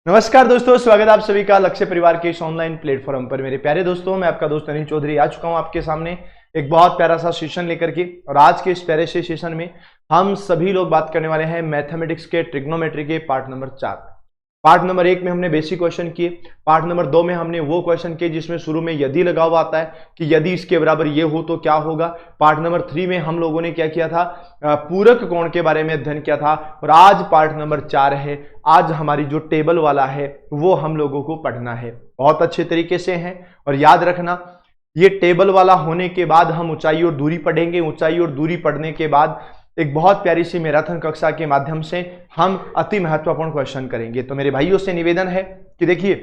नमस्कार दोस्तों, स्वागत है आप सभी का लक्ष्य परिवार के इस ऑनलाइन प्लेटफॉर्म पर। मेरे प्यारे दोस्तों, मैं आपका दोस्त अनिल चौधरी आ चुका हूं आपके सामने एक बहुत प्यारा सा सेशन लेकर के। और आज के इस प्यारे से सेशन में हम सभी लोग बात करने वाले हैं मैथमेटिक्स के ट्रिग्नोमेट्री के पार्ट नंबर 4। पार्ट नंबर 1 में हमने बेसिक क्वेश्चन किए, पार्ट नंबर 2 में हमने वो क्वेश्चन किए जिसमें शुरू में यदि लगा हुआ आता है कि यदि इसके बराबर ये हो तो क्या होगा। पार्ट नंबर 3 में हम लोगों ने क्या किया था, पूरक कोण के बारे में अध्ययन किया था। और आज पार्ट नंबर 4 है। आज हमारी जो टेबल वाला है वो हम लोगों को पढ़ना है बहुत अच्छे तरीके से है। और याद रखना, ये टेबल वाला होने के बाद हम ऊंचाई और दूरी पढ़ेंगे। ऊंचाई और दूरी पढ़ने के बाद एक बहुत प्यारी सी मैराथन कक्षा के माध्यम से हम अति महत्वपूर्ण क्वेश्चन करेंगे। तो मेरे भाइयों से निवेदन है कि देखिए,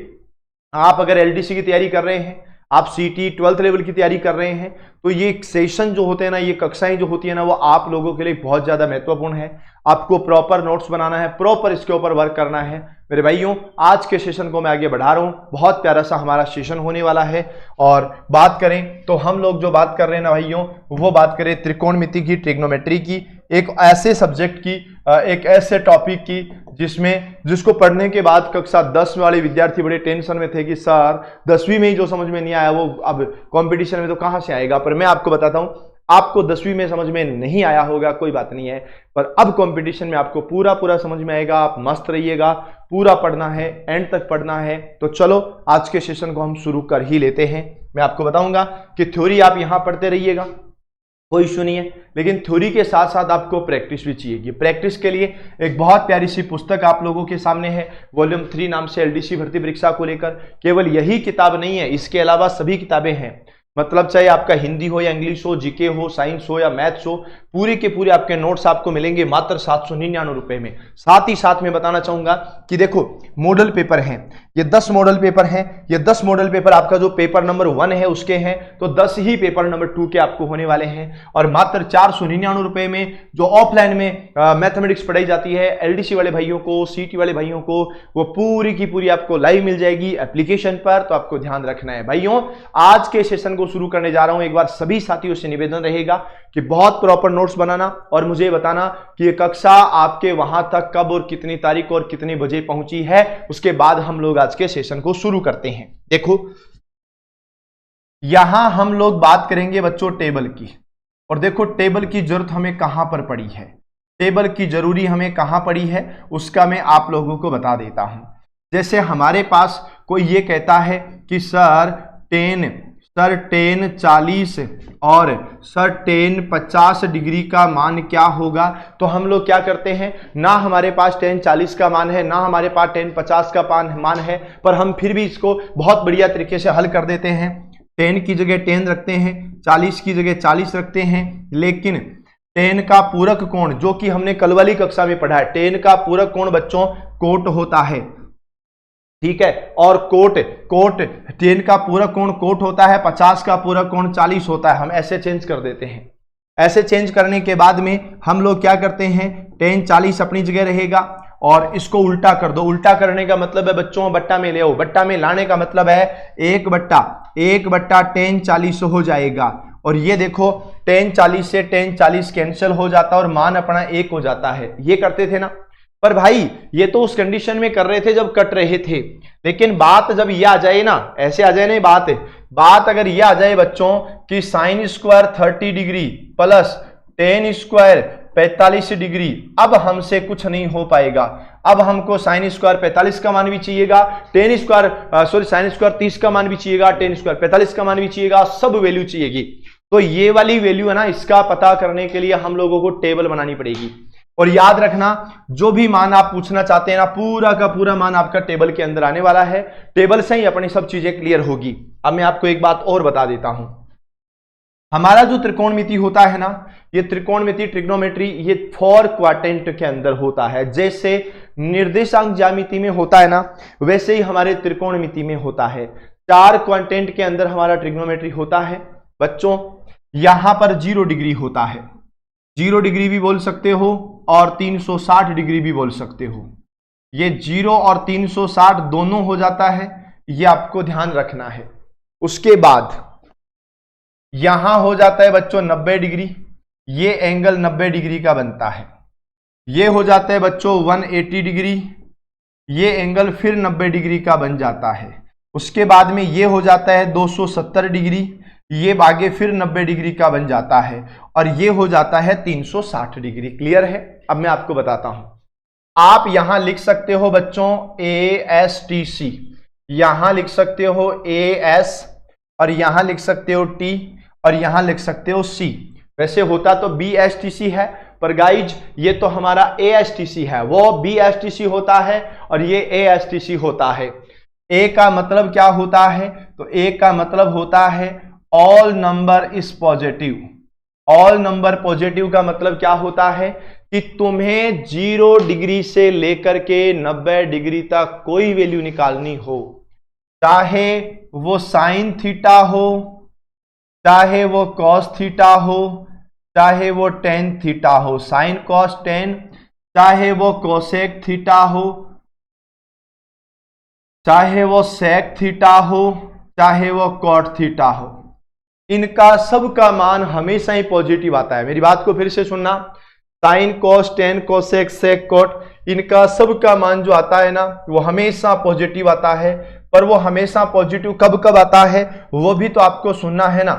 आप अगर एलडीसी की तैयारी कर रहे हैं, आप सीटी 12th लेवल की तैयारी कर रहे हैं, तो ये सेशन जो होते हैं ना, ये कक्षाएं जो होती है ना, वो आप लोगों के लिए बहुत ज्यादा महत्वपूर्ण है। आपको प्रॉपर नोट्स बनाना है, प्रॉपर इसके ऊपर वर्क करना है। मेरे भाइयों, आज के सेशन को मैं आगे बढ़ा रहा हूं, बहुत प्यारा सा हमारा सेशन होने वाला है। और बात करें तो हम लोग जो बात कर रहे हैं ना भाइयों, वो बात करें त्रिकोणमिति की, ट्रिग्नोमेट्री की, एक ऐसे सब्जेक्ट की, एक ऐसे टॉपिक की जिसको पढ़ने के बाद कक्षा 10 वाले विद्यार्थी बड़े टेंशन में थे कि सर 10वीं में ही जो समझ में नहीं आया वो अब कंपटीशन में तो कहां से आएगा। पर मैं आपको बताता हूं, आपको 10वीं में समझ में नहीं आया होगा, कोई बात नहीं है, पर अब कंपटीशन में आपको पूरा समझ में आएगा। आप मस्त रहिएगा, पूरा पढ़ना है, एंड तक पढ़ना है। तो चलो आज के सेशन को हम शुरू कर ही लेते हैं। मैं आपको बताऊंगा कि थ्योरी आप यहां पढ़ते रहिएगा, कोई इशू नहीं है, लेकिन थ्योरी के साथ साथ आपको प्रैक्टिस भी चाहिए। प्रैक्टिस के लिए एक बहुत प्यारी सी पुस्तक आप लोगों के सामने है, वॉल्यूम 3 नाम से, एलडीसी भर्ती परीक्षा को लेकर। केवल यही किताब नहीं है, इसके अलावा सभी किताबें हैं। मतलब चाहे आपका हिंदी हो या इंग्लिश हो, जीके हो, साइंस हो या मैथ्स हो, पूरे के पूरे आपके नोट्स आपको मिलेंगे मात्र 799 रुपए में। साथ ही साथ मैं बताना चाहूंगा कि देखो, मॉडल पेपर हैं, ये 10 मॉडल पेपर हैं। ये 10 मॉडल पेपर आपका जो पेपर नंबर 1 है उसके हैं, तो 10 ही पेपर नंबर 2 के आपको होने वाले हैं। और मात्र 499 रुपए में जो ऑफलाइन में मैथमेटिक्स पढ़ाई जाती है एलडीसी वाले भाइयों को, सीटी वाले भाइयों को, वो पूरी की पूरी आपको लाइव मिल जाएगी एप्लीकेशन पर। तो आपको ध्यान रखना है भाइयों। आज के सेशन को शुरू करने जा रहा हूं, एक बार सभी साथियों से निवेदन रहेगा कि बहुत प्रॉपर नोट्स बनाना और मुझे बताना कि ये कक्षा आपके वहां तक कब और कितनी तारीख और कितने बजे पहुंची है। उसके बाद हम लोग आज के सेशन को शुरू करते हैं। देखो, यहां हम लोग बात करेंगे बच्चों टेबल की। और देखो, टेबल की जरूरत हमें कहां पर पड़ी है, टेबल की जरूरी हमें कहां पड़ी है, उसका मैं आप लोगों को बता देता हूं। जैसे हमारे पास कोई ये कहता है कि सर 10 40 और सर 10 50 डिग्री का मान क्या होगा। तो हम लोग क्या करते हैं, ना हमारे पास 10 40 का मान है, ना हमारे पास 10 50 का मान है, पर हम फिर भी इसको बहुत बढ़िया तरीके से हल कर देते हैं। 10 की जगह 10 रखते हैं, 40 की जगह 40 रखते हैं। लेकिन 10 का पूरक कोण, जो कि हमने कल वाली कक्षा में पढ़ा है, 10 का पूरक कोण बच्चों कोट होता है, ठीक है। और कोट 10 का पूरक कोण कोट होता है, 50 का पूरक कोण 40 होता है। हम ऐसे चेंज कर देते हैं। ऐसे चेंज करने के बाद में हम लोग क्या करते हैं, 10 40 अपनी जगह रहेगा और इसको उल्टा कर दो। उल्टा करने का मतलब है बच्चों, बट्टा में ले आओ। बट्टा में लाने का मतलब है 1 बट्टा 10 40 हो जाएगा। और ये देखो, 10 40 से 10 40 कैंसिल हो जाता है और मान अपना 1 हो जाता है। ये करते थे ना। पर भाई ये तो उस कंडीशन में कर रहे थे जब कट रहे थे, लेकिन बात जब ये आ जाए ना, ऐसे आ जाए ना, बात अगर ये आ जाए बच्चों कि sine square 30 degree plus ten square 45 degree, अब हमसे कुछ नहीं हो पाएगा। अब हमको साइन स्क्वायर 45 का मान भी चाहिएगा, साइन स्क्वायर 30 का मान भी चाहिएगा, टेन स्क्वायर 45 का मान भी चाहिएगा, सब वैल्यू चाहिएगी। तो ये वाली वैल्यू है ना, इसका पता करने के लिए हम लोगों को टेबल बनानी पड़ेगी। और याद रखना, जो भी मान आप पूछना चाहते हैं ना, पूरा का पूरा मान आपका टेबल के अंदर आने वाला है। टेबल से ही अपनी सब चीजें क्लियर होगी। अब मैं आपको एक बात और बता देता हूं, हमारा जो त्रिकोणमिति होता है ना, ये त्रिकोणमिति ट्रिग्नोमेट्री, ये 4 क्वाड्रेंट के अंदर होता है। जैसे निर्देशांक ज्यामिति में होता है ना, वैसे ही हमारे त्रिकोणमिति में होता है। 4 क्वाड्रेंट के अंदर हमारा ट्रिग्नोमेट्री होता है बच्चों। यहां पर 0 डिग्री होता है, 0 डिग्री भी बोल सकते हो और 360 डिग्री भी बोल सकते हो। ये 0 और 360 दोनों हो जाता है, ये आपको ध्यान रखना है। उसके बाद यहां हो जाता है बच्चों 90 डिग्री, ये एंगल 90 डिग्री का बनता है। ये हो जाता है बच्चों 180 डिग्री, ये एंगल फिर 90 डिग्री का बन जाता है। उसके बाद में ये हो जाता है 270 डिग्री, ये आगे फिर 90 डिग्री का बन जाता है और ये हो जाता है 360 डिग्री। क्लियर है? अब मैं आपको बताता हूं। आप यहां लिख सकते हो बच्चों ASTC, यहां लिख सकते हो AS और यहां लिख सकते हो T और यहां लिख सकते हो C। वैसे होता तो BSTC है, पर गाइज ये तो हमारा ASTC है, वो BSTC होता है और ये ASTC होता है। A का मतलब क्या होता है? तो A का मतलब होता है all number is positive. All number positive का मतलब क्या होता है कि तुम्हें 0 डिग्री से लेकर के 90 डिग्री तक कोई वैल्यू निकालनी हो, चाहे वो साइन थीटा हो, चाहे वो कॉस थीटा हो, चाहे वो टेन थीटा हो, साइन कॉस टेन, चाहे वो कोसेक थीटा हो, चाहे वो सेक थीटा हो, चाहे वो कॉट थीटा हो, इनका सबका मान हमेशा ही पॉजिटिव आता है। मेरी बात को फिर से सुनना, sine cos tan cosec sec cot, इनका सबका मान जो आता है ना वो हमेशा पॉजिटिव आता है। पर वो हमेशा पॉजिटिव कब कब आता है वो भी तो आपको सुनना है ना।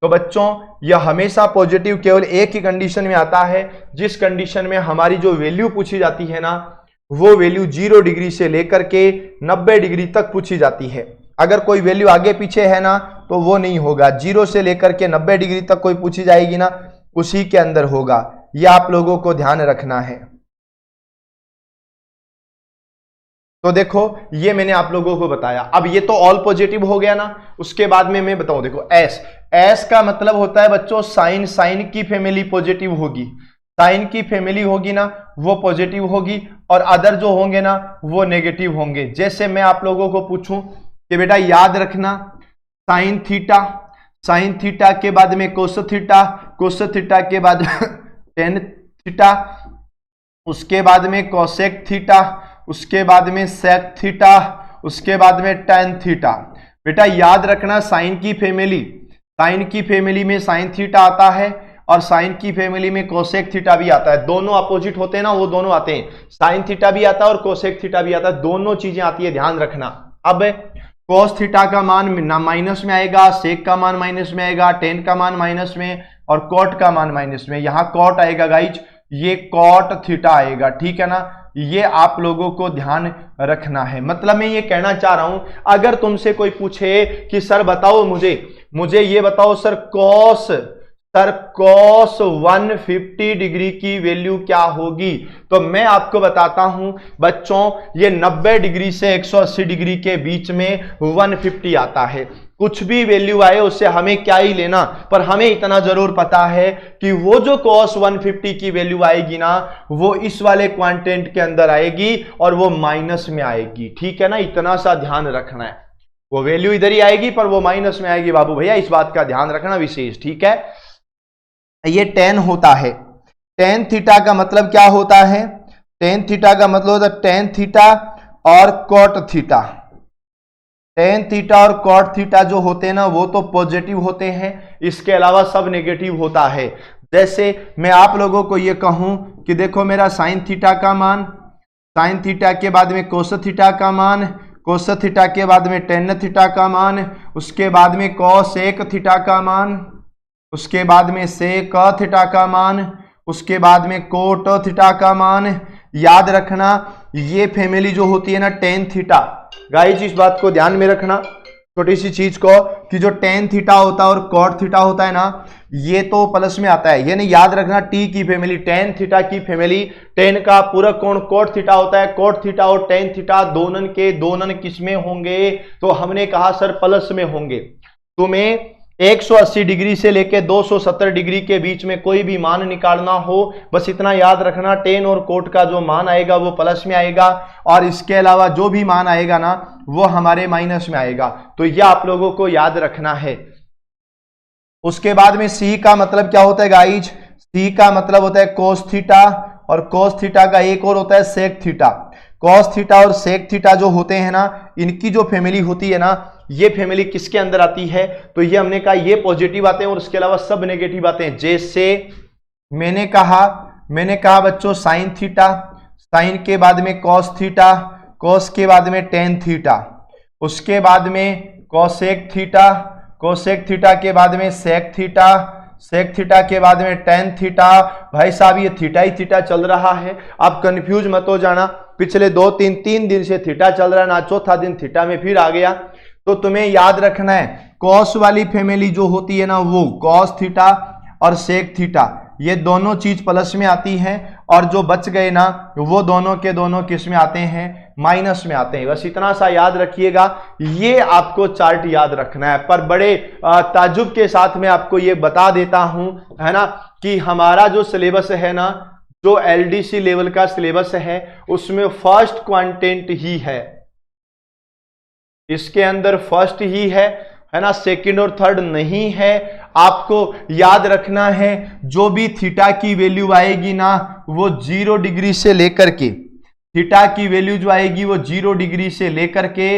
तो बच्चों यह हमेशा पॉजिटिव केवल एक ही कंडीशन में आता है, जिस कंडीशन में हमारी जो वैल्यू पूछी जाती है ना वो वैल्यू 0 डिग्री से लेकर के 90 डिग्री तक पूछी जाती है। अगर कोई वैल्यू आगे पीछे है ना तो वो नहीं होगा। 0 से लेकर के 90 डिग्री तक कोई पूछी जाएगी ना उसी के अंदर होगा। यह आप लोगों को ध्यान रखना है। तो देखो ये मैंने आप लोगों को बताया। अब ये तो ऑल पॉजिटिव हो गया ना। उसके बाद में मैं बताऊं, देखो एस का मतलब होता है बच्चों साइन, साइन की फैमिली पॉजिटिव होगी, साइन की फैमिली होगी ना वो पॉजिटिव होगी और अदर जो होंगे ना वो नेगेटिव होंगे। जैसे मैं आप लोगों को पूछूं कि बेटा याद रखना साइन थीटा, साइन थीटा के बाद में कोस थीटा, कोस थीटा के बाद टेन थीटा, उसके बाद में कोसेक थीटा, उसके बाद में सेक थीटा, उसके बाद में टेन थीटा। बेटा याद रखना साइन की फैमिली, साइन की फैमिली में साइन थीटा आता है और साइन की फैमिली में कोसेक थीटा भी आता है। दोनों अपोजिट होते हैं ना, वो दोनों आते हैं। साइन थीटा भी आता है और कोसेक थीटा भी आता है, दोनों चीजें आती है, ध्यान रखना। अब कोस थीटा का मान माइनस में आएगा, सेक का मान माइनस में आएगा, टेन का मान माइनस में और कॉट का मान माइनस में। यहां कॉट आएगा गाइज, ये कॉट थीटा आएगा, ठीक है ना। ये आप लोगों को ध्यान रखना है। मतलब मैं ये कहना चाह रहा हूं, अगर तुमसे कोई पूछे कि सर बताओ मुझे ये बताओ सर कॉस 150 डिग्री की वैल्यू क्या होगी, तो मैं आपको बताता हूं बच्चों ये 90 डिग्री से 180 डिग्री के बीच में 150 आता है। कुछ भी वैल्यू आए उससे हमें क्या ही लेना, पर हमें इतना जरूर पता है कि वो जो cos 150 की वैल्यू आएगी ना वो इस वाले क्वांटेंट के अंदर आएगी और वो माइनस में आएगी, ठीक है ना। इतना सा ध्यान रखना है, वो वैल्यू इधर ही आएगी पर वो माइनस में आएगी बाबू भैया, इस बात का ध्यान रखना विशेष, ठीक है। ये टेन होता है। टेन थीटा का मतलब क्या होता है? टेन थीटा का मतलब होता है टेन थीटा और कॉट थीटा। टेन थीटा और कॉट थीटा जो होते हैं ना वो तो पॉजिटिव होते हैं, इसके अलावा सब नेगेटिव होता है। जैसे मैं आप लोगों को ये कहूं कि देखो मेरा साइन थीटा का मान, साइन थीटा के बाद में कोस थीटा का मान, कोस थीटा के बाद में टेन थीटा का मान, उसके बाद में कोसेक थीटा का मान, उसके बाद में सेक थीटा का मान, उसके बाद में कोट थीटा का मान। याद रखना ये फैमिली जो होती है ना टेन थीटा, गाइस इस बात को ध्यान में रखना छोटी सी चीज को कि जो टेन थीटा होता है और कॉट थीटा होता है ना ये तो प्लस में आता है। ये नहीं याद रखना टी की फैमिली, टेन थीटा की फैमिली, टेन का पूरक कोण कॉट थीटा होता है। कॉट थीटा और टेन थीटा दोनों के दोनों किस में होंगे, तो हमने कहा सर प्लस में होंगे। तुम्हें 180 डिग्री से लेके 270 डिग्री के बीच में कोई भी मान निकालना हो बस इतना याद रखना टेन और कोट का जो मान आएगा वो प्लस में आएगा और इसके अलावा जो भी मान आएगा ना वो हमारे माइनस में आएगा। तो यह आप लोगों को याद रखना है। उसके बाद में सी का मतलब क्या होता है गाइज? सी का मतलब होता है कोस थीटा और कोस थीटा का एक और होता है सेक थीटा। कॉस थीटा और सेक थीटा जो होते हैं ना इनकी जो फैमिली होती है ना ये फैमिली किसके अंदर आती है, तो ये हमने कहा ये पॉजिटिव आते हैं और उसके अलावा सब नेगेटिव आते हैं। जैसे मैंने कहा बच्चों साइन थीटा, साइन के बाद में कॉस थीटा, कोस के बाद में टेन थीटा, उसके बाद में कोसेक थीटा, कोसेक थीटा के बाद में सेक थीटा, सेक थीटा के बाद में टेन थीटा। भाई साहब ये थीटा ही थीटा चल रहा है, आप कंफ्यूज मत हो जाना। पिछले तीन दिन से थीटा चल रहा है ना, चौथा दिन थीटा में फिर आ गया। तो तुम्हें याद रखना है कॉस वाली फैमिली जो होती है ना वो कॉस थीटा और सेक थीटा ये दोनों चीज प्लस में आती हैं, और जो बच गए ना वो दोनों के दोनों किस में आते हैं, माइनस में आते हैं। बस इतना सा याद रखिएगा, ये आपको चार्ट याद रखना है। पर बड़े ताजुब के साथ में आपको ये बता देता हूं, है ना, कि हमारा जो सिलेबस है ना, जो एलडीसी लेवल का सिलेबस है उसमें फर्स्ट क्वांटेंट ही है, इसके अंदर फर्स्ट ही है ना, सेकंड और थर्ड नहीं है। आपको याद रखना है जो भी थीटा की वैल्यू आएगी ना वो 0 डिग्री से लेकर के, थीटा की वैल्यू जो आएगी वो 0 डिग्री से लेकर के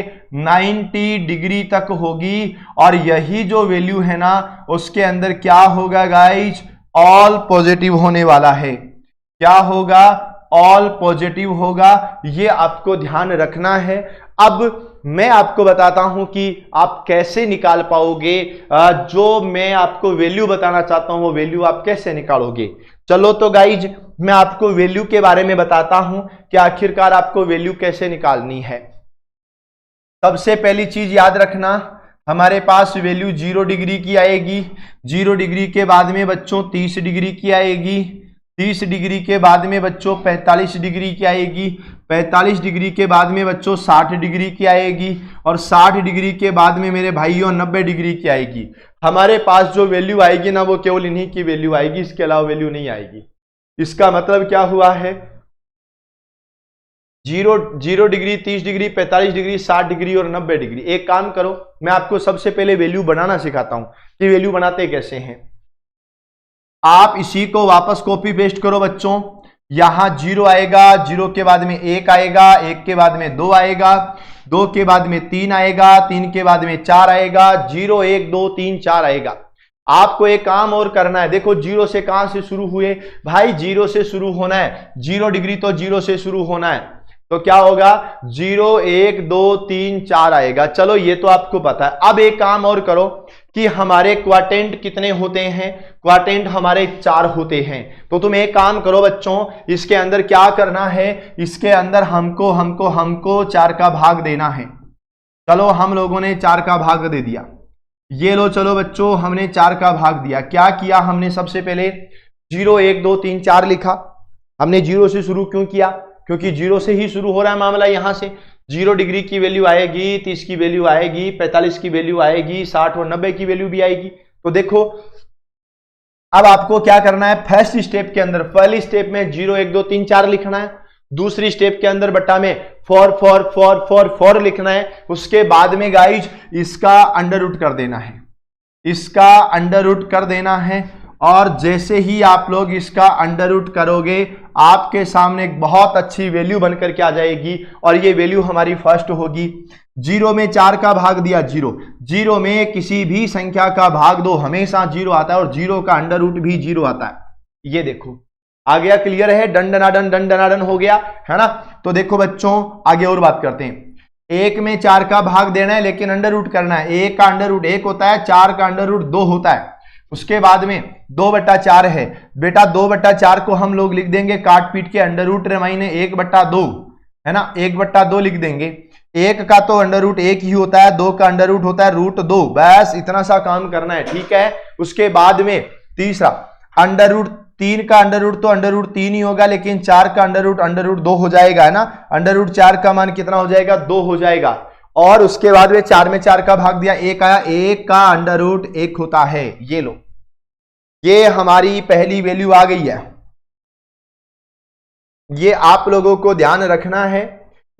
90 डिग्री तक होगी। और यही जो वैल्यू है ना उसके अंदर क्या होगा गाइज, ऑल पॉजिटिव होने वाला है। क्या होगा, ऑल पॉजिटिव होगा, ये आपको ध्यान रखना है। अब मैं आपको बताता हूं कि आप कैसे निकाल पाओगे, जो मैं आपको वैल्यू बताना चाहता हूं वो वैल्यू आप कैसे निकालोगे। चलो तो गाइज मैं आपको वैल्यू के बारे में बताता हूं कि आखिरकार आपको वैल्यू कैसे निकालनी है। सबसे पहली चीज याद रखना, हमारे पास वैल्यू 0 डिग्री की आएगी, 0 डिग्री के बाद में बच्चों 30 डिग्री की आएगी, 30 डिग्री के बाद में बच्चों 45 डिग्री की आएगी, 45 डिग्री के बाद में बच्चों 60 डिग्री की आएगी, और 60 डिग्री के बाद में मेरे भाइयों 90 डिग्री की आएगी। हमारे पास जो वैल्यू आएगी ना वो केवल इन्हीं की वैल्यू आएगी, इसके अलावा वैल्यू नहीं आएगी। इसका मतलब क्या हुआ है, 0 डिग्री, 30 डिग्री, 45 डिग्री, 60 डिग्री और 90 डिग्री। एक काम करो, मैं आपको सबसे पहले वैल्यू बनाना सिखाता हूं कि वैल्यू बनाते कैसे हैं। आप इसी को वापस कॉपी पेस्ट करो बच्चों, यहां 0 आएगा, 0 के बाद में 1 आएगा, 1 के बाद में 2 आएगा, 2 के बाद में 3 आएगा, 3 के बाद में 4 आएगा, 0 1 2 3 4 आएगा। आपको एक काम और करना है, देखो 0 से कहां से शुरू हुए भाई, 0 से शुरू होना है, 0 डिग्री तो 0 से शुरू होना है, तो क्या होगा 0 1 2 3 4 आएगा। चलो ये तो आपको पता है। अब एक काम और करो कि हमारे क्वाड्रेंट कितने होते हैं, क्वाड्रेंट हमारे 4 होते हैं। तो तुम एक काम करो बच्चों, इसके अंदर क्या करना है, इसके अंदर हमको 4 का भाग देना है। चलो हम लोगों ने 4 का भाग दे दिया, ये लो। चलो बच्चों हमने 4 का भाग दिया। क्या किया हमने, सबसे पहले 0 1 2 3 4 लिखा। हमने 0 से शुरू क्यों किया, क्योंकि 0 से ही शुरू हो रहा है मामला। यहां से 0 डिग्री की वैल्यू आएगी, 30 की वैल्यू आएगी, 45 की वैल्यू आएगी, 60 और 90 की वैल्यू भी आएगी। तो देखो अब आपको क्या करना है, फर्स्ट स्टेप के अंदर, पहली स्टेप में 0 1 2 3 4 लिखना है, दूसरी स्टेप के अंदर बट्टा में 4 लिखना है। उसके बाद में गाइज इसका अंडर रूट कर देना है, इसका अंडर रूट कर देना है। और जैसे ही आप लोग इसका अंडर रूट करोगे आपके सामने एक बहुत अच्छी वैल्यू बनकर के आ जाएगी, और ये वैल्यू हमारी फर्स्ट होगी। 0 में 4 का भाग दिया, 0 में किसी भी संख्या का भाग दो हमेशा 0 आता है, और 0 का अंडर रूट भी 0 आता है। ये देखो आ गया, क्लियर है, डन हो गया, है ना। तो देखो बच्चों आगे और बात करते हैं। 1 में 4 का भाग देना है लेकिन अंडर रूट करना है। 1 का अंडर रूट 1 होता है, 4 का अंडर रूट 2 होता है। उसके बाद में 2/4 है बेटा, 2/4 को हम लोग लिख देंगे काट पीट के, अंडर रूट माइने 1/2 है ना, 1/2 लिख देंगे। 1 का तो अंडर रूट 1 ही होता है, 2 का अंडर रूट होता है √2। बस इतना सा काम करना है, ठीक है। उसके बाद में तीसरा अंडर रूट 3 का अंडर रूट तो अंडर रूट 3 ही होगा, लेकिन 4 का अंडर रूट 2 हो जाएगा, है ना। अंडर रूट 4 का मान कितना हो जाएगा, 2 हो जाएगा। और उसके बाद में 4 में 4 का भाग दिया, 1 आया, 1 का अंडर रूट 1 होता है। ये लो, ये हमारी पहली वैल्यू आ गई है। ये आप लोगों को ध्यान रखना है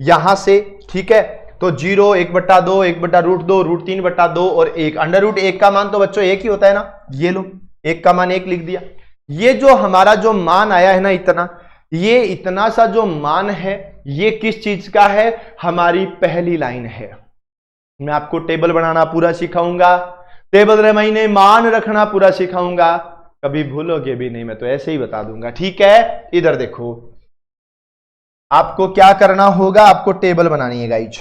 यहां से, ठीक है। तो 0 1/2 1/√2 √3/2 और 1 अंडर रूट 1 का मान तो बच्चों 1 ही होता है ना। ये लो 1 का मान 1 लिख दिया। ये जो हमारा जो मान आया है ना इतना, ये इतना सा जो मान है ये किस चीज का है, हमारी पहली लाइन है। मैं आपको टेबल बनाना पूरा सिखाऊंगा, टेबल रे महीने मान रखना पूरा सिखाऊंगा, कभी भूलोगे भी नहीं, मैं तो ऐसे ही बता दूंगा, ठीक है। इधर देखो आपको क्या करना होगा, आपको टेबल बनानी है गाइज।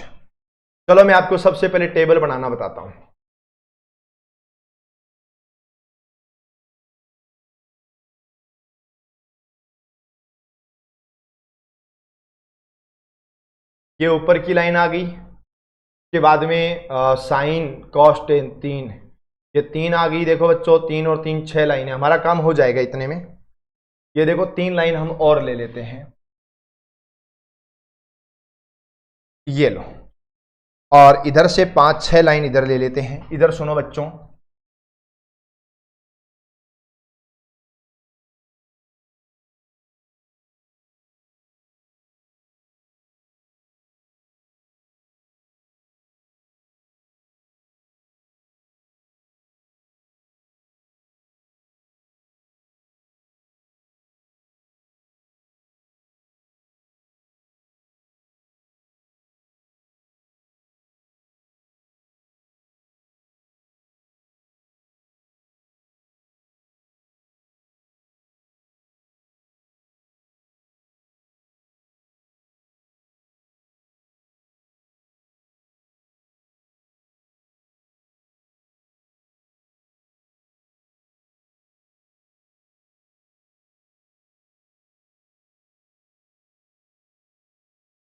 चलो मैं आपको सबसे पहले टेबल बनाना बताता हूं। ये ऊपर की लाइन आ गई, के बाद में साइन कॉस टेन 3, ये 3 आ गई। देखो बच्चों 3 और 3 6 लाइन है, हमारा काम हो जाएगा इतने में। ये देखो 3 लाइन हम और ले लेते हैं, ये लो। और इधर से 5 6 लाइन इधर ले लेते हैं। इधर सुनो बच्चों,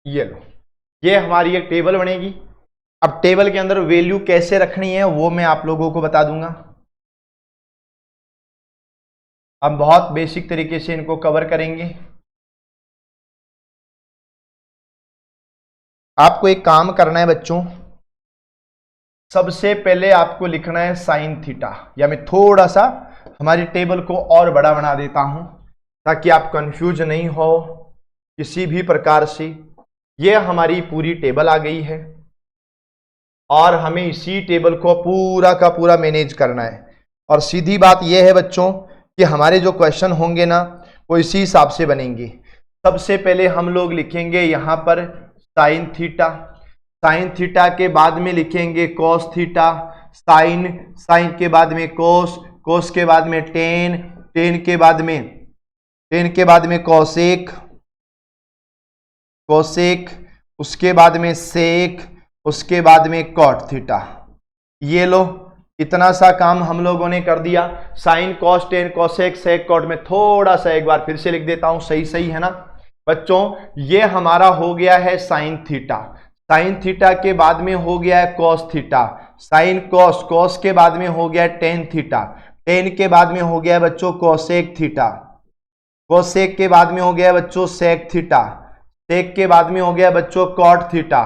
ये लो, ये हमारी एक टेबल बनेगी। अब टेबल के अंदर वैल्यू कैसे रखनी है वो मैं आप लोगों को बता दूंगा। हम बहुत बेसिक तरीके से इनको कवर करेंगे। आपको एक काम करना है बच्चों, सबसे पहले आपको लिखना है साइन थीटा, या मैं थोड़ा सा हमारी टेबल को और बड़ा बना देता हूं ताकि आप कंफ्यूज नहीं हो किसी भी प्रकार से। ये हमारी पूरी टेबल आ गई है और हमें इसी टेबल को पूरा का पूरा मैनेज करना है। और सीधी बात यह है बच्चों कि हमारे जो क्वेश्चन होंगे ना वो इसी हिसाब से बनेंगे। सबसे पहले हम लोग लिखेंगे यहां पर साइन थीटा, साइन थीटा के बाद में लिखेंगे कॉस थीटा, साइन के बाद में कोस के बाद में टेन के बाद में कॉसेक, उसके बाद में सेक, उसके बाद में कॉट थीटा। ये लो, इतना सा काम हम लोगों ने कर दिया। Sine cos tan cosec sec cot में थोड़ा सा एक बार फिर से लिख देता हूं, सही है ना बच्चों। ये हमारा हो गया है साइन थीटा, साइन थीटा के बाद में हो गया है कॉस थीटा, साइन कॉस के बाद में हो गया टेन थीटा, टेन के बाद में हो गया बच्चों कोसेक थीटा, कोसेक के बाद में हो गया बच्चों सेक थीटा, सेक के बाद में हो गया बच्चों कॉट थीटा।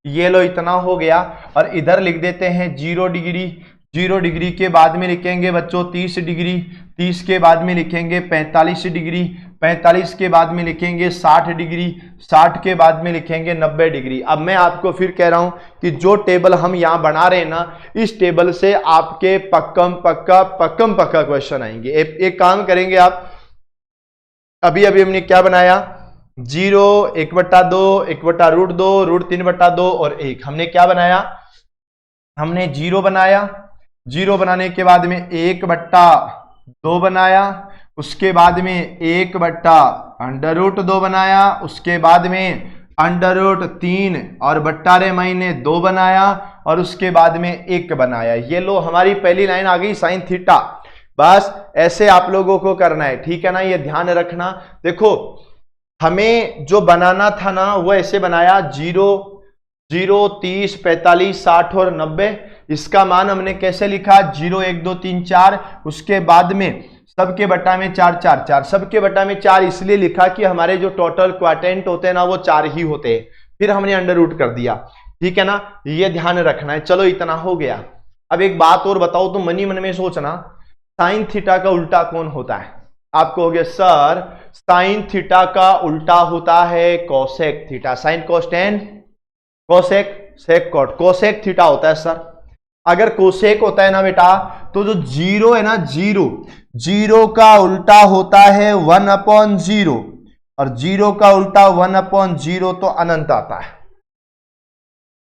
ये लो, इतना हो गया। और इधर लिख देते हैं 0 डिग्री, 0 डिग्री के बाद में लिखेंगे बच्चों 30 डिग्री, 30 के बाद में लिखेंगे 45 डिग्री, 45 के बाद में लिखेंगे 60 डिग्री, 60 के बाद में लिखेंगे 90 डिग्री। अब मैं आपको फिर कह रहा हूं कि जो टेबल हम यहां बना रहे हैं ना, इस टेबल से आपके पक्कम पक्का क्वेश्चन आएंगे। एक काम करेंगे आप, अभी हमने क्या बनाया, 0 1/2 1/√2 √3/2 और 1। हमने क्या बनाया, हमने 0 बनाया, 0 बनाने के बाद में 1/2 बनाया, उसके बाद में 1/√2 बनाया, उसके बाद में √3 और बट्टारे महीने 2 बनाया, और उसके बाद में 1 बनाया। ये लो, हमारी पहली लाइन आ गई साइन थीटा। बस ऐसे आप लोगों को करना है, ठीक है ना, ये ध्यान रखना। देखो हमें जो बनाना था ना वो ऐसे बनाया, 0 30 45 60 और 90। इसका मान हमने कैसे लिखा, 0 1 2 3 4, उसके बाद में सबके बटा में 4 4 4, सबके बटा में 4 इसलिए लिखा कि हमारे जो टोटल क्वाड्रेंट होते हैं ना वो 4 ही होते हैं, फिर हमने अंडर रूट कर दिया, ठीक है ना, ये ध्यान रखना है। चलो इतना हो गया। अब एक बात और बताओ, तो मन ही मन में सोचना, साइन थीटा का उल्टा कौन होता है? आप कहोगे सर साइन थीटा का उल्टा होता है cosec theta, sine cos tan cosec sec cot, cosec theta होता है सर। अगर कोसेक होता है ना बेटा, तो जो 0 है ना, 0 का उल्टा होता है 1/0, और 0 का उल्टा 1/0 तो अनंत आता है।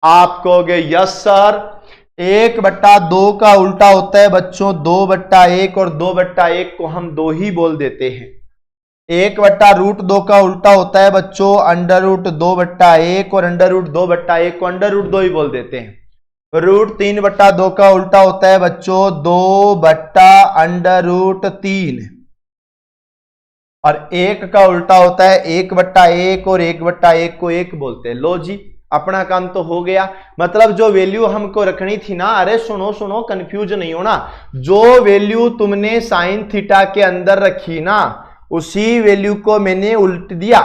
आप कहोगे यस सर, 1/2 का उल्टा होता है बच्चों 2/1, और 2/1 को हम 2 ही बोल देते हैं। 1/√2 का उल्टा होता है बच्चों √2/1 और √2/1 को √2 ही बोल देते हैं। √3/2 का उल्टा होता है बच्चों 2/√3 और 1 का उल्टा होता है 1/1 और 1/1 को 1 बोलते हैं। लो जी, अपना काम तो हो गया। मतलब जो वैल्यू हमको रखनी थी ना, अरे सुनो सुनो, कंफ्यूज नहीं होना, जो वैल्यू तुमने साइन थीटा के अंदर रखी ना, उसी वैल्यू को मैंने उल्ट दिया।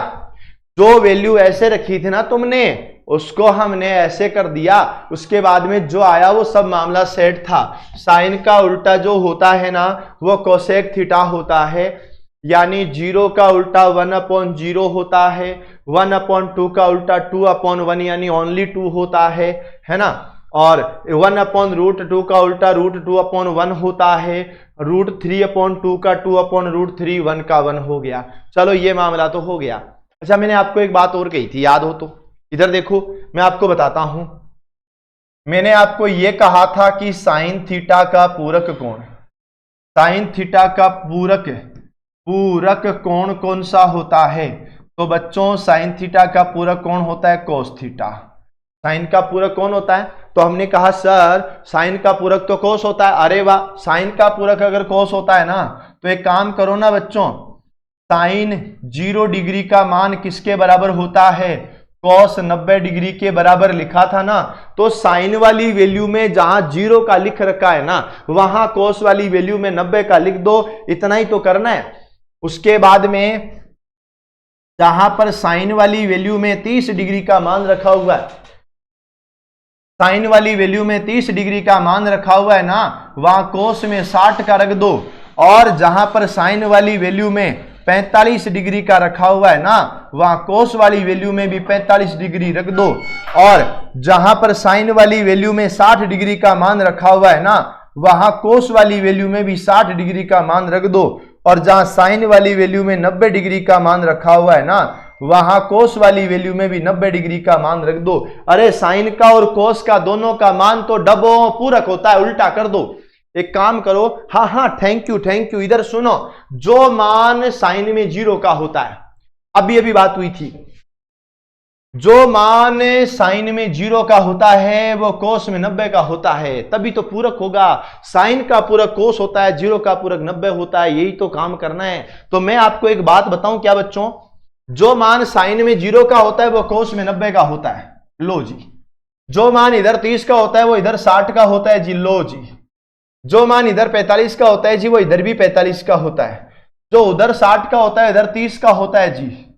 जो वैल्यू ऐसे रखी थी ना तुमने, उसको हमने ऐसे कर दिया। उसके बाद में जो आया वो सब मामला सेट था। साइन का उल्टा जो होता है ना, वो कोसेक थीटा होता है, यानी 0 का उल्टा 1/0 होता है, 1/2 का उल्टा 2/1 यानी ओनली 2 होता है ना, और 1/√2 का उल्टा √2/1 होता है, √3/2 का 2/√3 1 का 1 हो गया। चलो ये मामला तो हो गया। अच्छा, मैंने आपको एक बात और कही थी, याद हो तो इधर देखो, मैं आपको बताता हूं। मैंने आपको यह कहा था कि साइन थीटा का पूरक कोण, साइन थीटा का पूरक कोण कौन सा होता है? तो बच्चों साइन थीटा का पूरक कोण होता है कोस थीटा। साइन का पूरक कौन होता है? तो हमने कहा सर साइन का पूरक तो कोस होता है। अरे वाह, साइन का पूरक अगर कोस होता है ना, तो एक काम करो ना बच्चों, साइन 0 डिग्री का मान किसके बराबर होता है? कॉस 90 डिग्री के बराबर लिखा था ना। तो साइन वाली वैल्यू में जहां 0 का लिख रखा है ना, वहां कॉस वाली वैल्यू में 90 का लिख दो, इतना ही तो करना है। उसके बाद में जहां पर साइन वाली वैल्यू में 30 डिग्री का मान रखा हुआ है, साइन वाली वैल्यू में 30 डिग्री का मान रखा हुआ है ना, वहां कोस में 60 का रख दो। और जहां पर साइन वाली वैल्यू में 45 डिग्री का रखा हुआ है ना, वहां कोस वाली वैल्यू में भी 45 डिग्री रख दो। और जहां पर साइन वाली वैल्यू में 60 डिग्री का मान रखा हुआ है ना, वहां कोस वाली वैल्यू में भी 60 डिग्री का मान रख दो। और जहां साइन वाली वैल्यू में 90 डिग्री का मान रखा हुआ है ना, वहां कोस वाली वैल्यू में भी 90 डिग्री का मान रख दो। अरे साइन का और कोस का दोनों का मान तो डबल पूरक होता है, उल्टा कर दो। एक काम करो, हाँ हाँ थैंक यू, इधर सुनो, जो मान साइन में 0 का होता है, अभी अभी बात हुई थी, जो मान साइन में 0 का होता है वो कोस में 90 का होता है, तभी तो पूरक होगा। साइन का पूरक कोस होता है, 0 का पूरक 90 होता है, यही तो काम करना है। तो मैं आपको एक बात बताऊं क्या बच्चों, जो मान साइन में 0 का होता है वो कोस में 90 का होता है। लो जी, जो मान इधर 30 का होता है वो इधर 60 का होता है जी। लो जी, जो मान इधर 45 का होता है जी, वो इधर भी 45 का होता है। जो उधर 60 का होता है इधर 30 का होता है जी,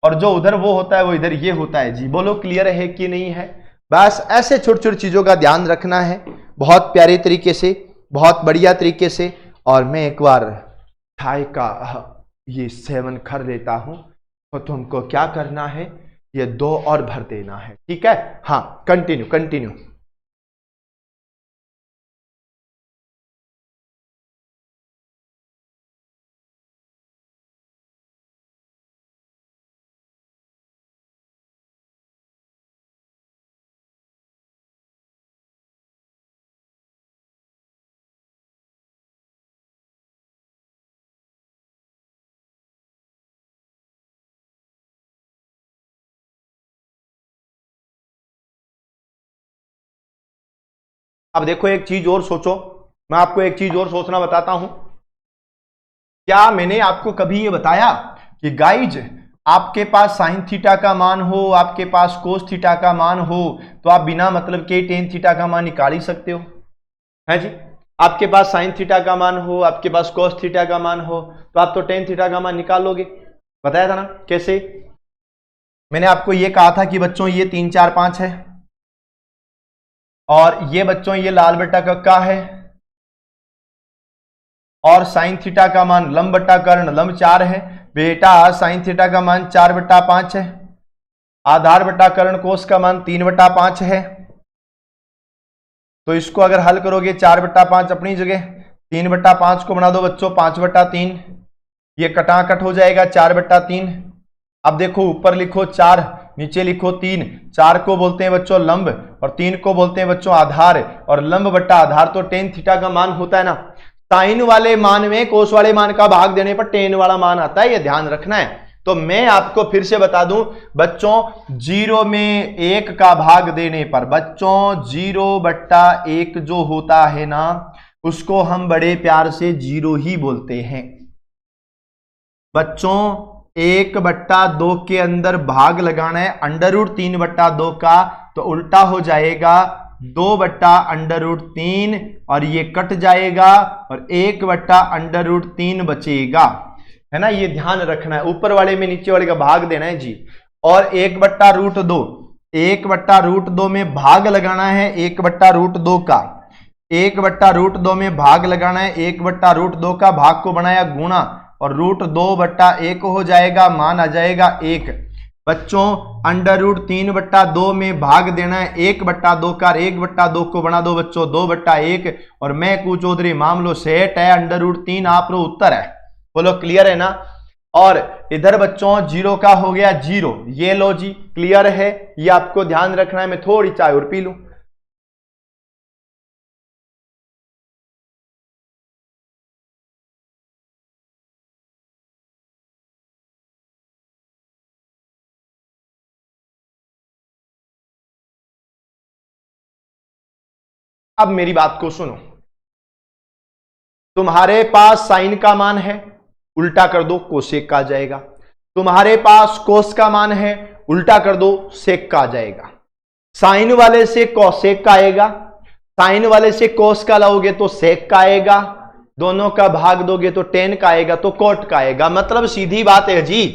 और जो उधर वो होता है वो इधर ये होता है जी। बोलो क्लियर है कि नहीं है? बस ऐसे छोटी छोटी चीजों का ध्यान रखना है, बहुत प्यारे तरीके से, बहुत बढ़िया तरीके से। और मैं एक बार चाय का ये सेवन कर लेता हूं, तो तुमको क्या करना है, ये 2 और भर देना है, ठीक है? हाँ, कंटिन्यू। अब देखो एक चीज और सोचो, मैं आपको एक चीज और सोचना बताता हूं। क्या मैंने आपको कभी ये बताया कि गाइज आपके पास साइन थीटा का मान हो, आपके पास कोस थीटा का मान हो, तो आप बिना मतलब के टेन थीटा का मान निकाल ही सकते हो, है जी? आपके पास साइन थीटा का मान हो, आपके पास कोस थीटा का मान हो, तो आप तो टेन थीटा का मान निकाल लोगे। बताया था ना कैसे? मैंने आपको ये कहा था कि बच्चों ये 3 4 5 है, और ये बच्चों ये लाल बटा कक्का है, और साइन थीटा का मान लंब बटा कर्ण लंब 4 है। बेटा साइन थीटा का मान 4/5 है, आधार बटा कर्ण कोस का मान 3/5 है। तो इसको अगर हल करोगे 4/5 अपनी जगह, 3/5 को बना दो बच्चों 5/3, ये कटाकट हो जाएगा 4/3। अब देखो ऊपर लिखो 4, नीचे लिखो 3। 4 को बोलते हैं बच्चों लंब और 3 को बोलते हैं बच्चों आधार, और लंब बट्टा आधार तो टेन थीटा का मान होता है ना। साइन वाले मान में कोस वाले मान का भाग देने पर टेन वाला मान आता है, यह ध्यान रखना है। तो मैं आपको फिर से बता दूं बच्चों, 0 में 1 का भाग देने पर बच्चों 0/1 जो होता है ना, उसको हम बड़े प्यार से 0 ही बोलते हैं। बच्चों 1/2 के अंदर भाग लगाना है √3/2 का, तो उल्टा हो जाएगा 2/√3 और ये कट जाएगा और 1/√3 बचेगा, है ना। ये ध्यान रखना है, ऊपर वाले में नीचे वाले का भाग देना है जी। और 1/√2, 1/√2 में भाग लगाना है 1/√2 का, 1/√2 में भाग लगाना है 1/√2 का, भाग को बनाया गुणा और √2/1 हो जाएगा, मान आ जाएगा 1। बच्चों √3/2 में भाग देना है 1/2 का, 1/2 को बना दो बच्चों 2/1 और मैं कू चौधरी मामलो सेट है, √3 आप लो उत्तर है। बोलो क्लियर है ना। और इधर बच्चों 0 का हो गया 0, ये लो जी क्लियर है, ये आपको ध्यान रखना है। मैं थोड़ी चाय और पी लूं। अब मेरी बात को सुनो, तुम्हारे पास साइन का मान है, उल्टा कर दो कोसेक का आ जाएगा। तुम्हारे पास कोस का मान है, उल्टा कर दो सेक का आ जाएगा। साइन वाले से कोसेक का आएगा, साइन वाले से कोस का लाओगे तो सेक का आएगा, दोनों का भाग दोगे तो टेन का आएगा, तो कोट का आएगा। मतलब सीधी बात है जी,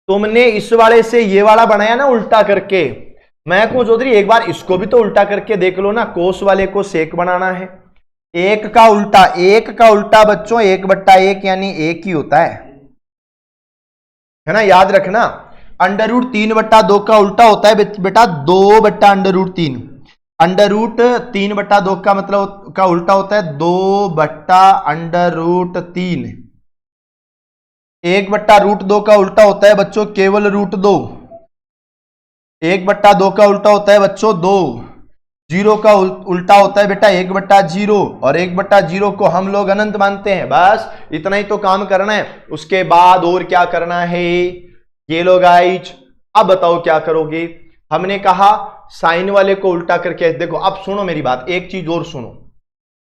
तुमने इस वाले से ये वाला बनाया ना उल्टा करके, मैं कहूं चौधरी एक बार इसको भी तो उल्टा करके देख लो ना। कोस वाले को सेक बनाना है, 1 का उल्टा बच्चों 1/1 यानी 1 ही होता है ना, याद रखना। √3/2 का उल्टा होता है बेटा 2/√3, √3/2 का मतलब का उल्टा होता है 2/√3। 1/√2 का उल्टा होता है बच्चों केवल √2, 1/2 का उल्टा होता है बच्चों 2, 0 का उल्टा होता है बेटा 1/0 और 1/0 को हम लोग अनंत मानते हैं। बस इतना ही तो काम करना है, उसके बाद और क्या करना है ये लोग गाइस। अब बताओ क्या करोगे। हमने कहा साइन वाले को उल्टा करके देखो, अब सुनो मेरी बात, एक चीज और सुनो।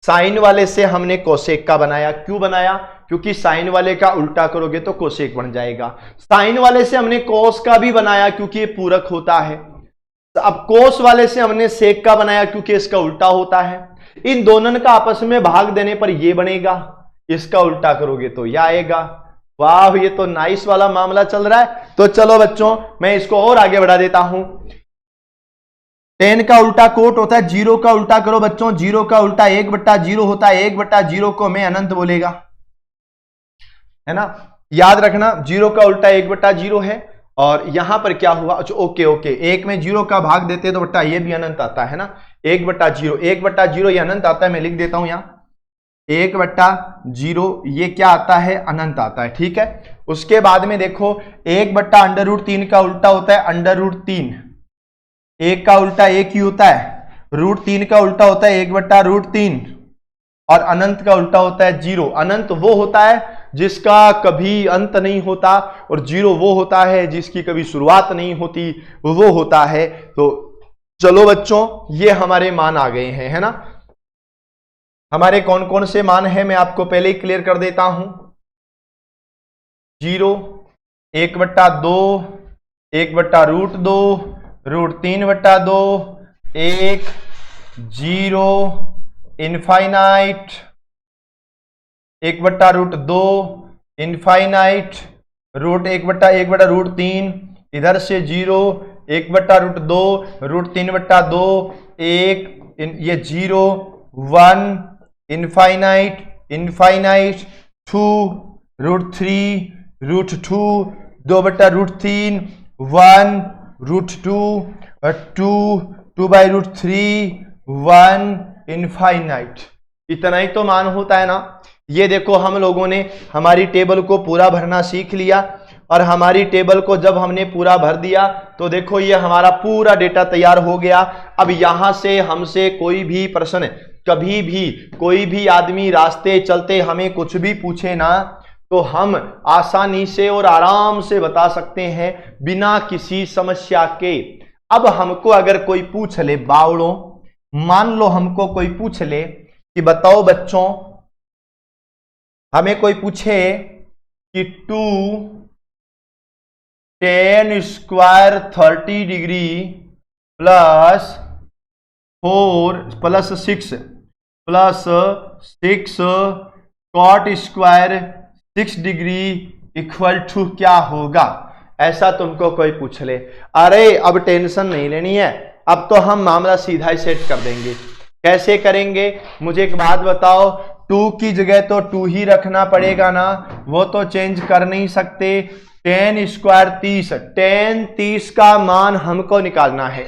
साइन वाले से हमने कोसेक का बनाया, क्यों बनाया? क्योंकि साइन वाले का उल्टा करोगे तो कोसेक बन जाएगा। साइन वाले से हमने कोस का भी बनाया क्योंकि ये पूरक होता है। अब कोस वाले से हमने सेक का बनाया क्योंकि इसका उल्टा होता है। इन दोनों का आपस में भाग देने पर ये बनेगा, इसका उल्टा करोगे तो यह आएगा। वाह, ये तो नाइस वाला मामला चल रहा है। तो चलो बच्चों मैं इसको और आगे बढ़ा देता हूं। 10 का उल्टा कोट होता है, 0 का उल्टा करो बच्चों, 0 का उल्टा 1/0 होता है, 1/0 को मैं अनंत बोलेगा, है ना। याद रखना 0 का उल्टा 1/0 है। और यहां पर क्या हुआ, अच्छा ओके, 1 में 0 का भाग देते तो बट्टा ये भी अनंत आता है ना, 1/0, 1/0 ये अनंत आता है। मैं लिख देता हूं यहां 1/0 ये क्या आता है, अनंत आता है, ठीक है। उसके बाद में देखो 1/√3 का उल्टा होता है √3, 1 का उल्टा 1 ही होता है, √3 का उल्टा होता है 1/√3 और अनंत का उल्टा होता है 0। अनंत वो होता है जिसका कभी अंत नहीं होता और 0 वो होता है जिसकी कभी शुरुआत नहीं होती, वो होता है। तो चलो बच्चों ये हमारे मान आ गए हैं, है ना। हमारे कौन कौन से मान हैं मैं आपको पहले ही क्लियर कर देता हूं। 0, 1/2, 1/√2, √3/2, 1, 0, इनफाइनाइट, 1/√2, इनफाइनाइट, √1/1/√3, इधर से 0, 1/√2, √3/2, 1, ये 0, 1, इनफाइनाइट, इनफाइनाइट, 2, √3, √2, 2/√3, 1, √2, 2, 2/√3, 1, इनफाइनाइट। इतना ही तो मान होता है ना। ये देखो हम लोगों ने हमारी टेबल को पूरा भरना सीख लिया और हमारी टेबल को जब हमने पूरा भर दिया तो देखो ये हमारा पूरा डेटा तैयार हो गया। अब यहां से हमसे कोई भी प्रश्न कभी भी कोई भी आदमी रास्ते चलते हमें कुछ भी पूछे ना, तो हम आसानी से और आराम से बता सकते हैं बिना किसी समस्या के। अब हमको अगर कोई पूछ ले बावड़ों, मान लो हमको कोई पूछ ले कि बताओ बच्चों, हमें कोई पूछे कि 2tan square 30 degree plus 4 plus 6 plus 6 cot square 6 degree equal to क्या होगा, ऐसा तुमको कोई पूछ ले। अरे अब टेंशन नहीं लेनी है, अब तो हम मामला सीधा ही सेट कर देंगे। कैसे करेंगे, मुझे एक बात बताओ, 2 की जगह तो 2 ही रखना पड़ेगा ना, वो तो चेंज कर नहीं सकते। tan स्क्वायर 30, tan 30 का मान हमको निकालना है।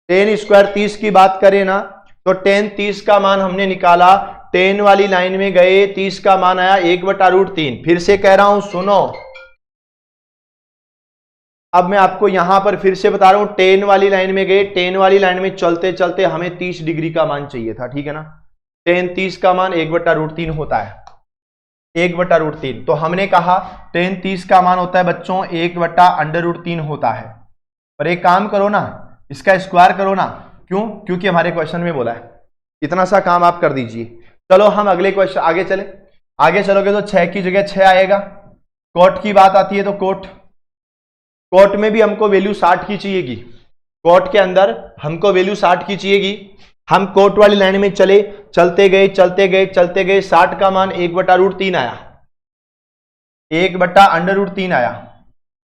tan स्क्वायर 30 की बात करें ना, तो tan 30 का मान हमने निकाला, tan वाली लाइन में गए, 30 का मान आया 1/√3। फिर से कह रहा हूं सुनो, अब मैं आपको यहां पर फिर से बता रहा हूं, tan वाली लाइन में गए, tan वाली लाइन में चलते चलते हमें 30 डिग्री का मान चाहिए था, ठीक है ना। tan 30 का मान 1/√3 होता है, 1/√3। तो हमने कहा tan 30 का मान होता है बच्चों 1/√3 होता है। पर एक काम करो ना, इसका स्क्वायर करो ना। क्यों? क्योंकि हमारे क्वेश्चन में बोला है। इतना सा काम आप कर दीजिए। चलो हम अगले क्वेश्चन आगे चले। आगे चलोगे तो 6 की जगह 6 आएगा। कोट की बात आती है तो कोट में भी हमको वैल्यू 60 की चाहिएगी। कोट के अंदर हमको वैल्यू 60 की चाहिएगी। हम कोट वाली लाइन में चले, चलते गए 60 का मान 1/√3 आया, 1/√3 आया,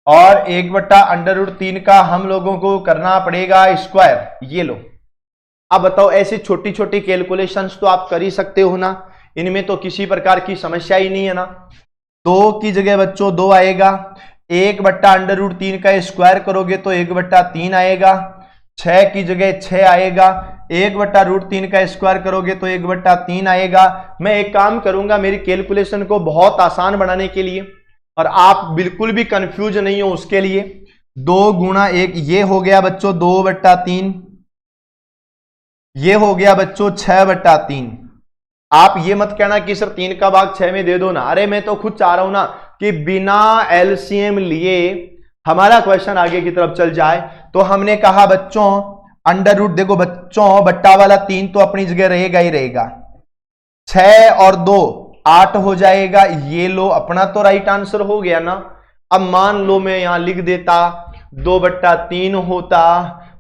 और 1/√3 का हम लोगों को करना पड़ेगा स्क्वायर। ये लो, अब बताओ ऐसी छोटी छोटी कैलकुलेशंस तो आप कर ही सकते हो ना, इनमें तो किसी प्रकार की समस्या ही नहीं है ना। 2 की जगह बच्चों 2 आएगा, 1/√3 का स्क्वायर करोगे तो 1/3 आएगा। 6 की जगह 6 आएगा, 1/√3 का स्क्वायर करोगे तो 1/3 आएगा। मैं एक काम करूंगा मेरी कैलकुलेशन को बहुत आसान बनाने के लिए, और आप बिल्कुल भी कंफ्यूज नहीं हो उसके लिए। 2 गुणा 1 ये हो गया बच्चों 2/3, ये हो गया बच्चों 6/3। आप ये मत कहना कि सर 3 का भाग 6 में दे दो ना। अरे मैं तो खुद चाह रहा हूं ना कि बिना एलसीएम लिए हमारा क्वेश्चन आगे की तरफ चल जाए। तो हमने कहा बच्चों अंडर रूट, देखो बच्चों बट्टा वाला 3 तो अपनी जगह रहेगा ही रहेगा, 6 और 2 8 हो जाएगा। ये लो अपना तो राइट आंसर हो गया ना। अब मान लो मैं यहां लिख देता 2/3 होता,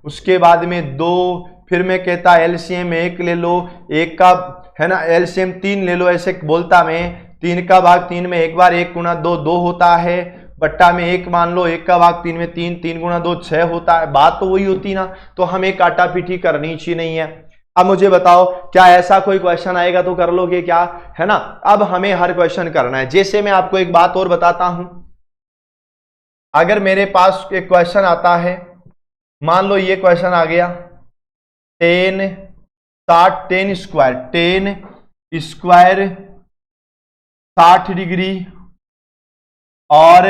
उसके बाद में 2, फिर मैं कहता एलसीएम 1 ले लो, 1 का है ना एलसीएम 3 ले लो, ऐसे बोलता मैं। 3 का भाग 3 में 1 बार 1 गुणा 2 2 होता है, बट्टा में 1 मान लो, 1 का भाग 3 में 3, 3 गुणा 2 6 होता है। बात तो वही होती ना, तो हमें काटा पीटी करनी ही नहीं है। अब मुझे बताओ क्या ऐसा कोई क्वेश्चन आएगा तो कर लोगे क्या, है ना। अब हमें हर क्वेश्चन करना है। जैसे मैं आपको एक बात और बताता हूं, अगर मेरे पास एक क्वेश्चन आता है, मान लो ये क्वेश्चन आ गया 10 स्क्वायर 60 डिग्री और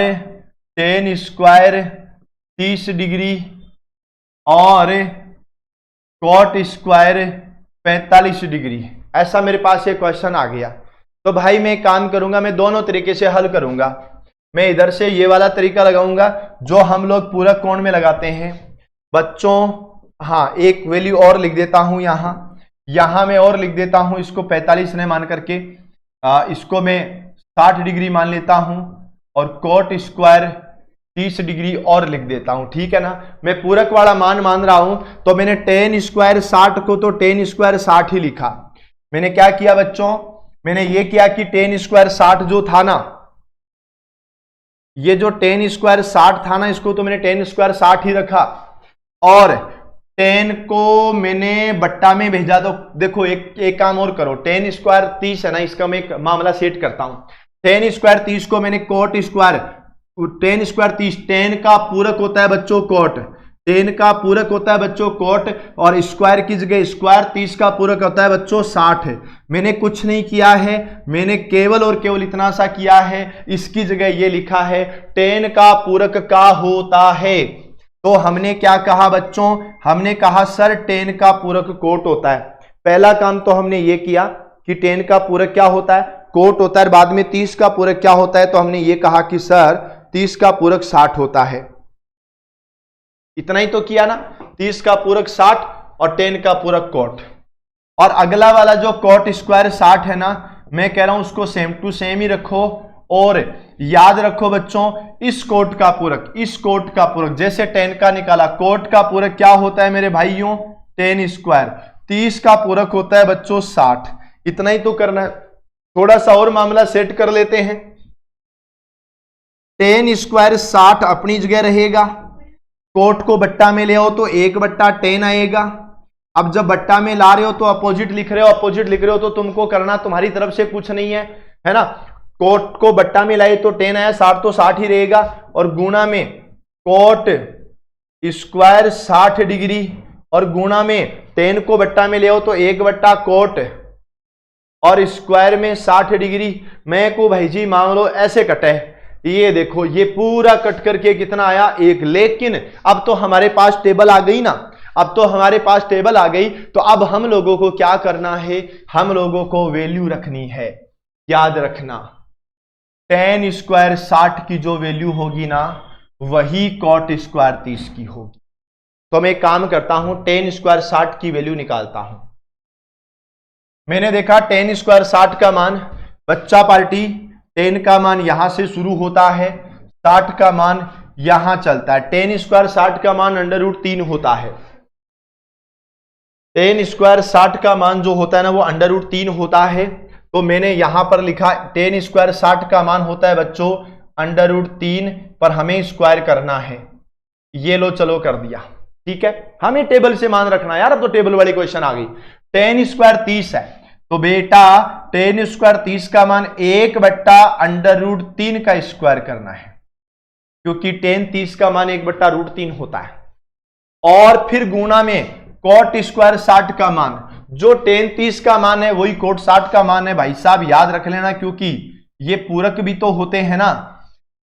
10 स्क्वायर 30 डिग्री और कॉट स्क्वायर 45 डिग्री, ऐसा मेरे पास ये क्वेश्चन आ गया। तो भाई मैं काम करूंगा, मैं दोनों तरीके से हल करूंगा। मैं इधर से ये वाला तरीका लगाऊंगा जो हम लोग पूरक कोण में लगाते हैं बच्चों। हाँ, एक वैल्यू और लिख देता हूं यहां मैं और लिख देता हूं, इसको 45 ने मान करके इसको मैं 60 डिग्री मान लेता हूं, और कॉट स्क्वायर 30 डिग्री और लिख देता हूं, ठीक है ना। मैं पूरक वाला मान रहा हूं, तो मैंने 10 स्क्वायर 60 को तो 10 स्क्वायर 60 ही लिखा। मैंने क्या किया बच्चों, मैंने ये किया कि 10 स्क्वायर 60 जो था ना, ये जो 10 स्क्वायर 60 था ना, इसको तो मैंने 10 स्क्वायर 60 ही रखा, और 10 को मैंने बट्टा में भेजा। तो देखो एक काम और करो, 10 स्क्वायर 30 है ना, इसका मैं एक मामला सेट करता हूं। 10 स्क्वायर 30 को मैंने कोट स्क्वायर 10 स्क्वायर 30, 10 का पूरक होता है बच्चों कोट, 10 का पूरक होता है बच्चों कोट, और स्क्वायर की जगह स्क्वायर 30 का पूरक होता है बच्चों 60। मैंने कुछ नहीं किया है, मैंने केवल और केवल इतना सा किया है, इसकी जगह ये लिखा है 10 का पूरक का होता है। तो हमने क्या कहा बच्चों, हमने कहा सर 10 का पूरक कोट होता है। पहला काम तो हमने ये किया कि 10 का पूरक क्या होता है, कोट होता है। बाद में 30 का पूरक क्या होता है, तो हमने ये कहा कि सर 30 का पूरक 60 होता है। इतना ही तो किया ना, 30 का पूरक 60 और 10 का पूरक कोट। और अगला वाला जो कोट स्क्वायर 60 है ना, मैं कह रहा हूं उसको सेम टू सेम ही रखो। और याद रखो बच्चों, इस कोट का पूरक, इस कोट का पूरक जैसे 10 का निकाला, कोट का पूरक क्या होता है मेरे भाइयों, 10 स्क्वायर। 30 का पूरक होता है बच्चों 60। इतना ही तो करना है। थोड़ा सा और मामला सेट कर लेते हैं। 10 स्क्वायर 60 अपनी जगह रहेगा, कोट को बट्टा में ले आओ तो 1/10 आएगा। अब जब बट्टा में ला रहे हो तो अपोजिट लिख रहे हो, अपोजिट लिख रहे हो तो तुमको करना तुम्हारी तरफ से कुछ नहीं है ना। कोट को बट्टा में लाए तो 10 आया, 60 तो 60 ही रहेगा। और गुणा में कोट स्क्वायर 60 डिग्री और गुणा में 10 को बट्टा में ले आओ तो 1/कोट और स्क्वायर में 60 डिग्री। मैं को भाई जी मान लो ऐसे कटा है, ये देखो ये पूरा कट करके कितना आया 1। लेकिन अब तो हमारे पास टेबल आ गई ना, अब तो हमारे पास टेबल आ गई, तो अब हम लोगों को क्या करना है, हम लोगों को वैल्यू रखनी है। याद रखना 10 स्क्वायर 60 की जो वैल्यू होगी ना, वही कॉट स्क्वायर 30 की होगी। तो मैं एक काम करता हूं, 10 स्क्वायर 60 की वैल्यू निकालता हूं। मैंने देखा 10 स्क्वायर 60 का मान, बच्चा पार्टी 10 का मान यहां से शुरू होता है, 60 का मान यहां चलता है। 10 स्क्वायर 60 का मान √3 होता है। 10 स्क्वायर 60 का मान जो होता है ना, वो √3 होता है। तो मैंने यहां पर लिखा 10 स्क्वायर 60 का मान होता है बच्चों √3, पर हमें स्क्वायर करना है। ये लो चलो कर दिया, ठीक है। हमें टेबल से मान रखना यार, अब तो टेबल वाली क्वेश्चन आ गई। 10 स्क्वायर 30 है, तो बेटा 10 स्क्वायर 30 का मान 1/√3 का स्क्वायर करना है, क्योंकि 10 30 का मान 1/√3 होता है। और फिर गुणा में कोट स्क्वायर 60 का मान, जो 10 30 का मान है वही कोट 60 का मान है। भाई साहब याद रख लेना, क्योंकि ये पूरक भी तो होते हैं ना,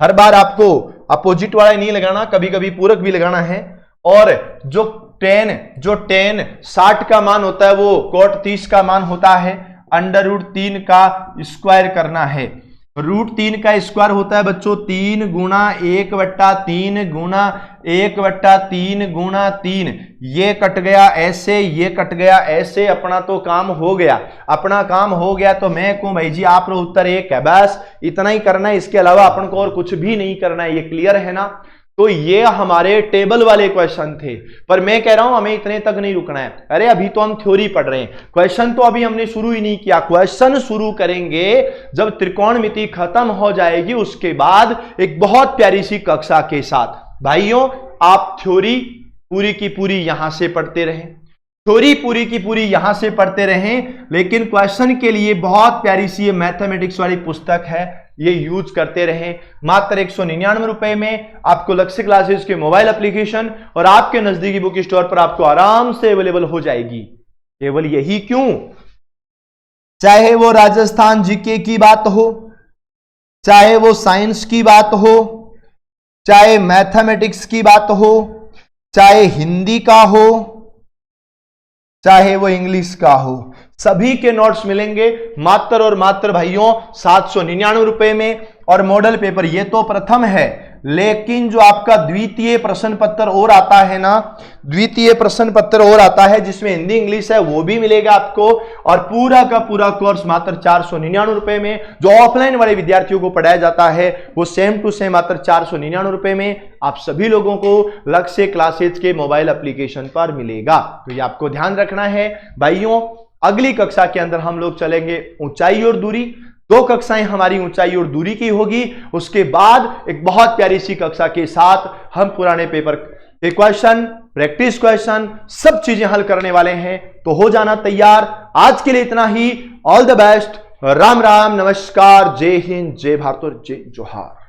हर बार आपको अपोजिट वाला नहीं लगाना, कभी कभी पूरक भी लगाना है। और जो 10 60 का मान होता है वो कोट 30 का मान होता है, √3 का स्क्वायर करना है। √3 का स्क्वायर होता है बच्चों 3 गुणा 1/3 गुणा 1/3 गुणा 3। ये कट गया ऐसे, ये कट गया ऐसे, अपना तो काम हो गया, अपना काम हो गया। तो मैं कहूं भाई जी आप लोग उत्तर 1 है, बस इतना ही करना है, इसके अलावा अपन को और कुछ भी नहीं करना है। ये क्लियर है ना। तो ये हमारे टेबल वाले क्वेश्चन थे, पर मैं कह रहा हूं हमें इतने तक नहीं रुकना है। अरे अभी तो हम थ्योरी पढ़ रहे हैं, क्वेश्चन तो अभी हमने शुरू ही नहीं किया। क्वेश्चन शुरू करेंगे जब त्रिकोणमिति खत्म हो जाएगी, उसके बाद एक बहुत प्यारी सी कक्षा के साथ। भाइयों आप थ्योरी पूरी की पूरी यहां से पढ़ते रहें, थ्योरी पूरी की पूरी यहां से पढ़ते रहें, लेकिन क्वेश्चन के लिए बहुत प्यारी सी ये मैथमेटिक्स वाली पुस्तक है, ये यूज करते रहें। मात्र 199 रुपए में आपको लक्ष्य क्लासेस के मोबाइल एप्लीकेशन और आपके नजदीकी बुक स्टोर पर आपको आराम से अवेलेबल हो जाएगी। केवल यही क्यों, चाहे वो राजस्थान जीके की बात हो, चाहे वो साइंस की बात हो, चाहे मैथमेटिक्स की बात हो, चाहे हिंदी का हो, चाहे वो इंग्लिश का हो, सभी के नोट्स मिलेंगे मात्र और मात्र भाइयों 799 रुपए में। और मॉडल पेपर ये तो प्रथम है, लेकिन जो आपका द्वितीय प्रश्न पत्र और आता है ना, द्वितीय प्रश्न पत्र और आता है जिसमें हिंदी इंग्लिश है, वो भी मिलेगा आपको। और पूरा का पूरा कोर्स मात्र 499 रुपए में। जो ऑफलाइन वाले विद्यार्थियों को पढ़ाया जाता है वो सेम टू सेम मात्र 499 रुपए में आप सभी लोगों को लक्ष्य क्लासेज के मोबाइल एप्लीकेशन पर मिलेगा। तो ये आपको ध्यान रखना है भाइयों। अगली कक्षा के अंदर हम लोग चलेंगे ऊंचाई और दूरी। 2 कक्षाएं हमारी ऊंचाई और दूरी की होगी, उसके बाद एक बहुत प्यारी सी कक्षा के साथ हम पुराने पेपर के क्वेश्चन, प्रैक्टिस क्वेश्चन, सब चीजें हल करने वाले हैं। तो हो जाना तैयार। आज के लिए इतना ही। All the best. Ram Ram, नमस्कार, जय हिंद, जय भारत और जय जोहार।